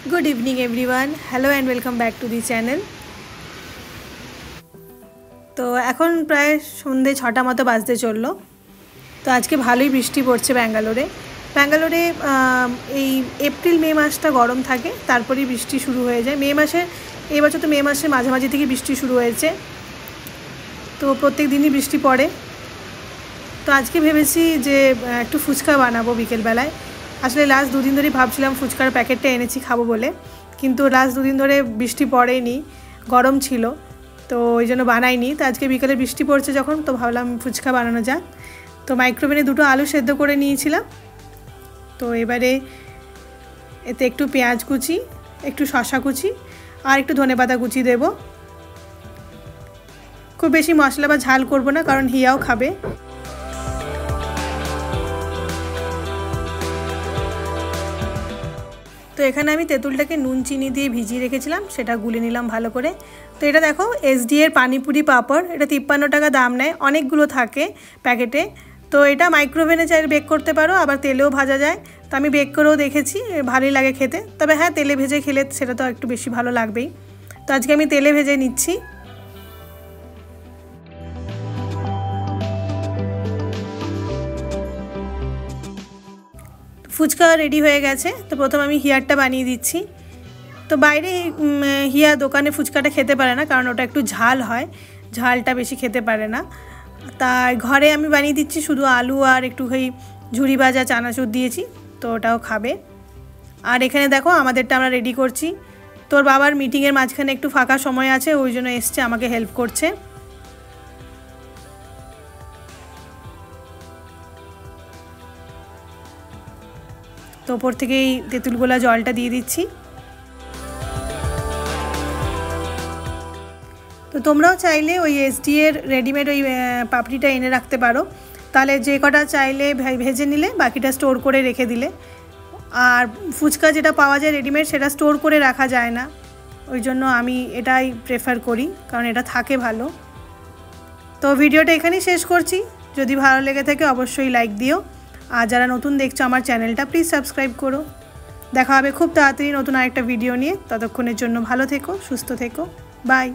Good evening everyone, hello and welcome back to the channel. तो এখন প্রায় সন্ধ্যে 6টা মতো বাজতে চললো। তো আজকে ভালোই বৃষ্টি পড়ছে ব্যাঙ্গালোরে। এই এপ্রিল মে মাসটা গরম থাকে, তারপরেই বৃষ্টি শুরু হয়ে যায়। মে মাসে এই বছর তো মে মাসের মাঝামাঝি থেকে বৃষ্টি শুরু হয়েছে, তো প্রত্যেক দিনই বৃষ্টি পড়ে। তো আজকে ভেবেছি যে একটু ফুচকা বানাবো বিকেলবেলায়। আসলে লাস্ট দুদিন ধরেই ভাবছিলাম ফুচকার প্যাকেটটা এনেছি খাবো বলে, কিন্তু লাস্ট দুদিন ধরে বৃষ্টি পড়েনি, গরম ছিল, তো ওই জন্য বানাইনি। তো আজকে বিকেলে বৃষ্টি পড়ছে যখন, তো ভাবলাম ফুচকা বানানো যাক। তো মাইক্রোওভেনে 2টো আলু সেদ্ধ করে নিয়েছিলাম। তো এবারে এতে একটু পেঁয়াজ কুচি, একটু শসা কুচি আর একটু ধনেপাতা কুচি দেব। খুব বেশি মশলা বা ঝাল করব না, কারণ হিয়াও খাবে। তো এখানে আমি তেঁতুলটাকে নুন চিনি দিয়ে ভিজিয়ে রেখেছিলাম, সেটা গুলে নিলাম ভালো করে। তো এটা দেখো SD এর পানিপুরি পাঁপড়, এটা 53 টাকা দাম নেয়, অনেকগুলো থাকে প্যাকেটে। তো এটা মাইক্রোওভেনে চাইলে বেক করতে পারো, আবার তেলেও ভাজা যায়। তো আমি বেক করেও দেখেছি, ভালোই লাগে খেতে। তবে হ্যাঁ, তেলে ভেজে খেলে সেটা তো একটু বেশি ভালো লাগবেই। তো আজকে আমি তেলে ভেজে নিচ্ছি। ফুচকা রেডি হয়ে গেছে। তো প্রথম আমি হিয়ারটা বানিয়ে দিচ্ছি। তো বাইরে হিয়া দোকানে ফুচকাটা খেতে পারে না, কারণ ওটা একটু ঝাল হয়, ঝালটা বেশি খেতে পারে না। তাই ঘরে আমি বানিয়ে দিচ্ছি, শুধু আলু আর একটু ঝুরি ভাজা চানাচুর দিয়েছি, তো ওটাও খাবে। আর এখানে দেখো আমাদেরটা আমরা রেডি করছি। তোর বাবার মিটিংয়ের মাঝখানে একটু ফাঁকা সময় আছে, ওই জন্য এসছে, আমাকে হেল্প করছে। তো ওপর থেকে এই তেঁতুল গোলা জলটা দিয়ে দিচ্ছি। তো তোমরাও চাইলে ওই SD এর রেডিমেড ওই পাপড়িটা এনে রাখতে পারো, তাহলে যে কটা চাইলে ভেজে নিলে, বাকিটা স্টোর করে রেখে দিলে। আর ফুচকা যেটা পাওয়া যায় রেডিমেড, সেটা স্টোর করে রাখা যায় না, ওই জন্য আমি এটাই প্রেফার করি, কারণ এটা থাকে ভালো। তো ভিডিওটা এখানেই শেষ করছি। যদি ভালো লেগে থাকে অবশ্যই লাইক দিও, আর যারা নতুন দেখছো আমার চ্যানেলটা, প্লিজ সাবস্ক্রাইব করো। দেখা হবে খুব তাড়াতাড়ি নতুন আরেকটা ভিডিও নিয়ে। ততক্ষণের জন্য ভালো থেকো, সুস্থ থেকো, বাই।